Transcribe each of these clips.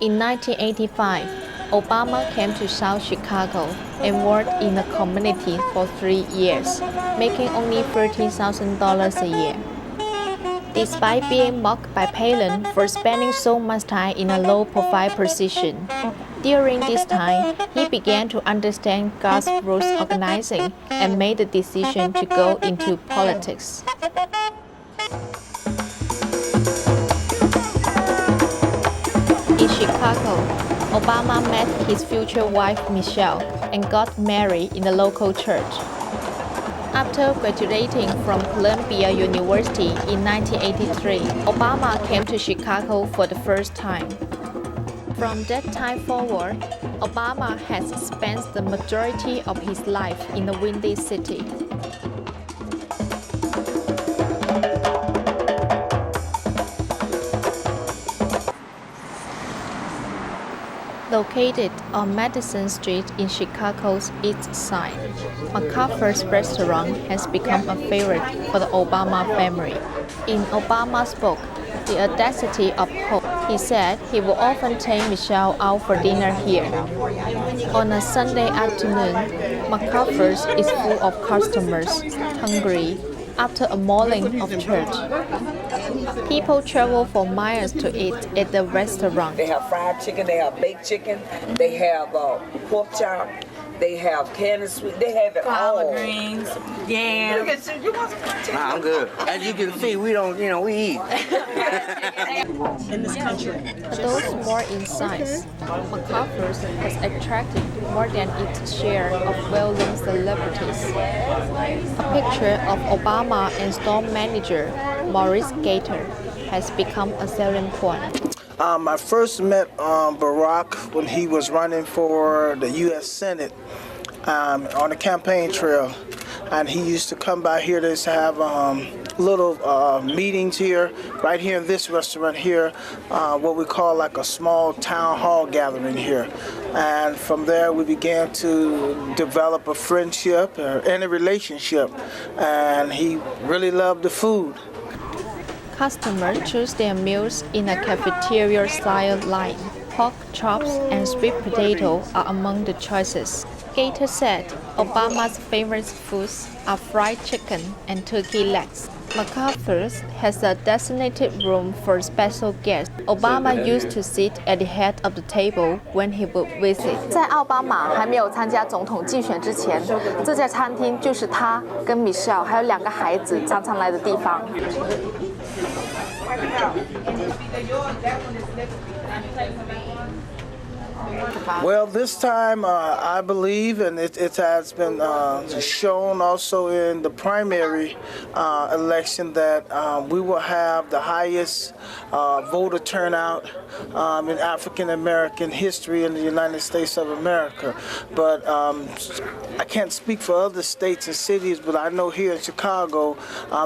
In 1985, Obama came to South Chicago and worked in the community for 3 years, making only $30,000 a year. Despite being mocked by Palin for spending so much time in a low-profile position, during this time, he began to understand grassroots organizing and made the decision to go into politics. In Chicago, Obama met his future wife Michelle and got married in the local church. After graduating from Columbia University in 1983, Obama came to Chicago for the first time. From that time forward, Obama has spent the majority of his life in the Windy City. Located on Madison Street in Chicago's East Side, MacArthur's restaurant has become a favorite for the Obama family. In Obama's book, The Audacity of Hope, he said he will often take Michelle out for dinner here. On a Sunday afternoon, MacArthur's is full of customers, hungry, after a morning of church. People travel for miles to eat at the restaurant. They have fried chicken, they have baked chicken, they have pork chop, they have canned sweet, they have it all. Collard greens, yams. Look at you want some chicken? Nah, I'm good. As you can see, we don't, we eat. In this country. Those more in size, MacArthur's has attracted more than its share of well-known celebrities. A picture of Obama and store manager Maurice Gator has become a selling point. I first met Barack when he was running for the U.S. Senate on the campaign trail. And he used to come by here to have little meetings here, right here in this restaurant here, what we call like a small town hall gathering here. And from there we began to develop a friendship and a relationship. And he really loved the food. Customers choose their meals in a cafeteria-style line. Pork chops and sweet potato are among the choices. Gator said Obama's favorite foods are fried chicken and turkey legs. MacArthur's has a designated room for special guests. Obama used to sit at the head of the table when he would visit. 在奥巴马还没有参加总统竞选之前，这家餐厅就是他跟 Michelle 还有2个孩子常常来的地方。Well, this time I believe, and it has been shown also in the primary election, that we will have the highest voter turnout in African American history in the United States of America. But I can't speak for other states and cities, but I know here in Chicago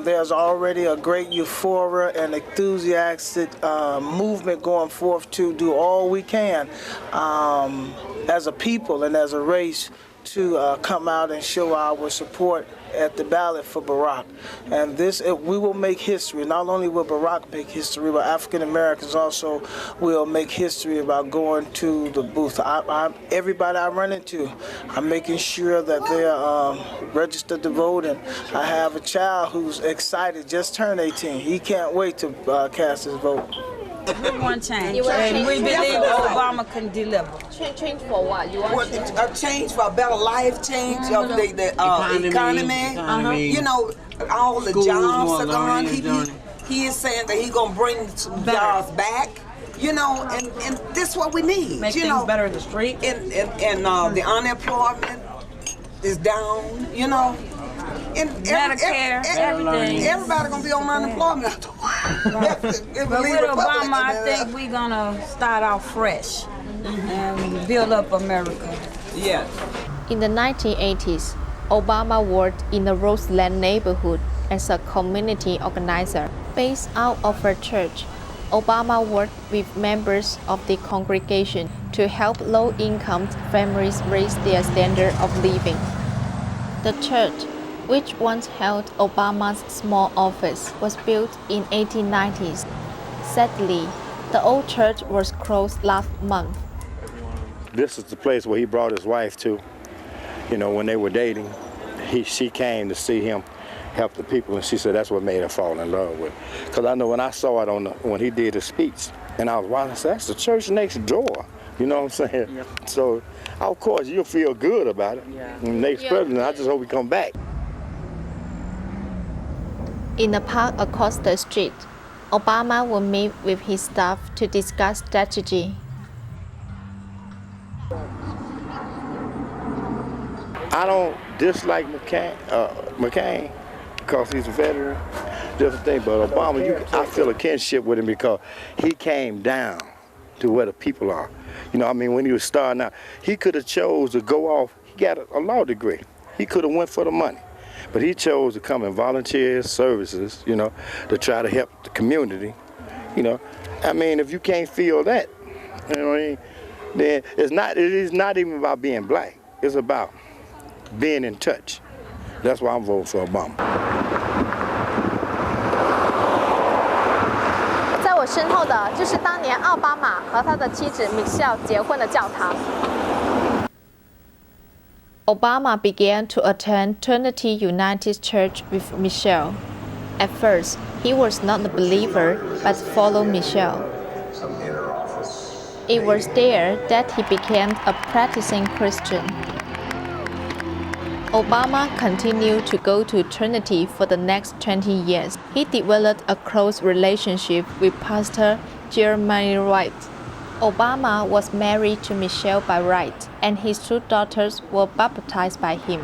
there's already a great euphoria and enthusiastic movement going forth to do all we can as a people and as a race to come out and show our support at the ballot for Barack. And we will make history. Not only will Barack make history, but African Americans also will make history about going to the booth. Everybody I run into, I'm making sure that they are registered to vote. And I have a child who's excited, just turned 18. He can't wait to cast his vote. We want change, and we believe Obama can deliver. Change for what? You want change? A change for a better life, change of the economy. You know, all the jobs are gone. He is saying that he's gonna bring some jobs back. You know, and this is what we need. Make you things know, better in the street. And the unemployment is down. You know. And Medicare, everything. Everybody gonna be on unemployment after a while. But with Obama, I think we're gonna start out fresh and build up America. Yeah. In the 1980s, Obama worked in the Roseland neighborhood as a community organizer. Based out of a church, Obama worked with members of the congregation to help low-income families raise their standard of living. The church, which once held Obama's small office, was built in 1890s. Sadly, The old church was closed last month. This is the place where he brought his wife to. You know, when they were dating, she came to see him help the people, and she said that's what made her fall in love with. Because I know when I saw it when he did his speech, and I was watching, I said, that's the church next door. You know what I'm saying? Yep. So, of course, you'll feel good about it. Yeah. Next president, I just hope he come back. In a park across the street, Obama will meet with his staff to discuss strategy. I don't dislike McCain because he's a veteran, different thing. But Obama, I feel a kinship with him because he came down to where the people are. You know, I mean, when he was starting out, he could have chose to go off. He got a law degree. He could have went for the money. But he chose to come and volunteer his services, you know, to try to help the community. You know, I mean, if you can't feel that, you know what I mean, then it is not even about being black. It's about being in touch. That's why I'm voting for Obama. 在我身后的就是当年奥巴马和他的妻子米歇尔结婚的教堂。Obama began to attend Trinity United Church with Michelle. At first, he was not a believer, but followed Michelle. It was there that he became a practicing Christian. Obama continued to go to Trinity for the next 20 years. He developed a close relationship with Pastor Jeremiah Wright. Obama was married to Michelle by right, and his two daughters were baptized by him.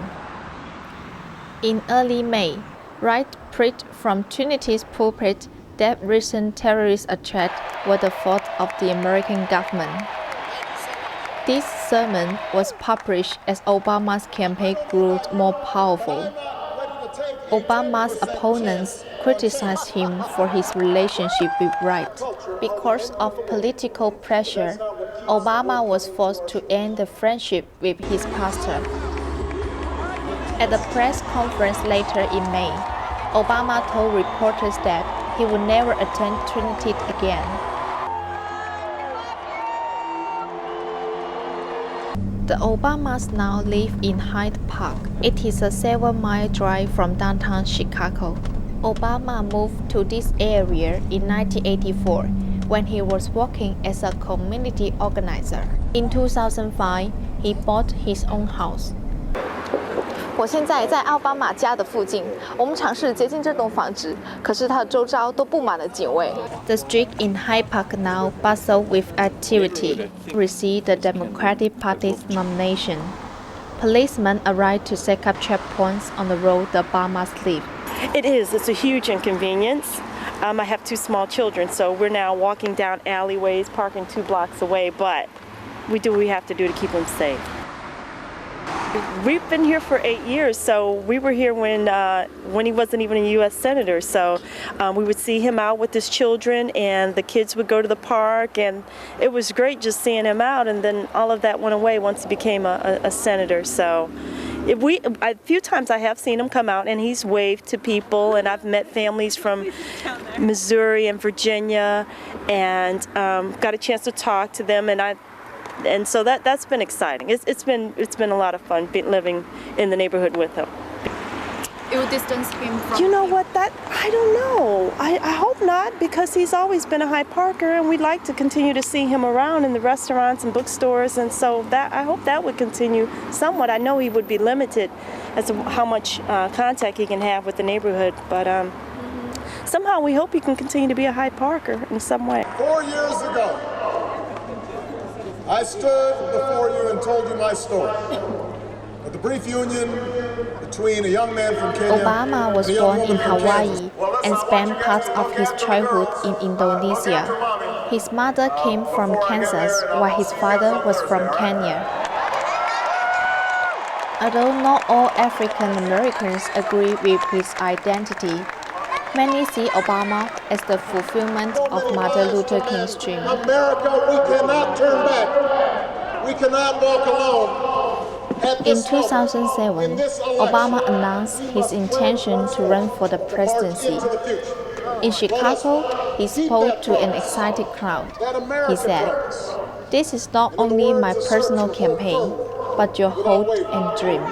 In early May, Wright preached from Trinity's pulpit that recent terrorist attacks were the fault of the American government. This sermon was published as Obama's campaign grew more powerful. Obama's opponents criticized him for his relationship with Wright. Because of political pressure, Obama was forced to end the friendship with his pastor. At a press conference later in May, Obama told reporters that he would never attend Trinity again. The Obamas now live in Hyde Park. It is a 7-mile drive from downtown Chicago. Obama moved to this area in 1984 when he was working as a community organizer. In 2005, he bought his own house. 我现在在奥巴马家的附近，我们尝试接近这栋房子，可是它的周遭都布满了警卫。The street in Hyde Park now bustle with activity. Received the Democratic Party's nomination. Policemen arrived to set up checkpoints on the road the Obamas live. It is. It's a huge inconvenience. I have two small children, so we're now walking down alleyways, parking 2 blocks away, but we do what we have to do to keep them safe. We've been here for 8 years, so we were here when he wasn't even a U.S. Senator. So we would see him out with his children, and the kids would go to the park, and it was great just seeing him out. And then all of that went away once he became a senator. So a few times I have seen him come out, and he's waved to people, and I've met families from Missouri and Virginia, and got a chance to talk to them, and so that's been exciting. It's been a lot of fun living in the neighborhood with him. It will distance him from... You know what? I don't know. I hope not, because he's always been a Hyde Parker, and we'd like to continue to see him around in the restaurants and bookstores, and so I hope that would continue somewhat. I know he would be limited as to how much contact he can have with the neighborhood, but somehow we hope he can continue to be a Hyde Parker in some way. 4 years ago, I stood before you and told you my story. Of the brief union between a young man from Kenya. Obama was born in Hawaii and spent part of his childhood in Indonesia. His mother came from Kansas, while his father was from Kenya. Although not all African Americans agree with his identity, many see Obama as the fulfillment of Martin Luther King's dream. America, we cannot turn back. We cannot walk alone. In 2007, Obama announced his intention to run for the presidency. In Chicago, he spoke to an excited crowd. He said, "This is not only my personal campaign, but your hope and dream."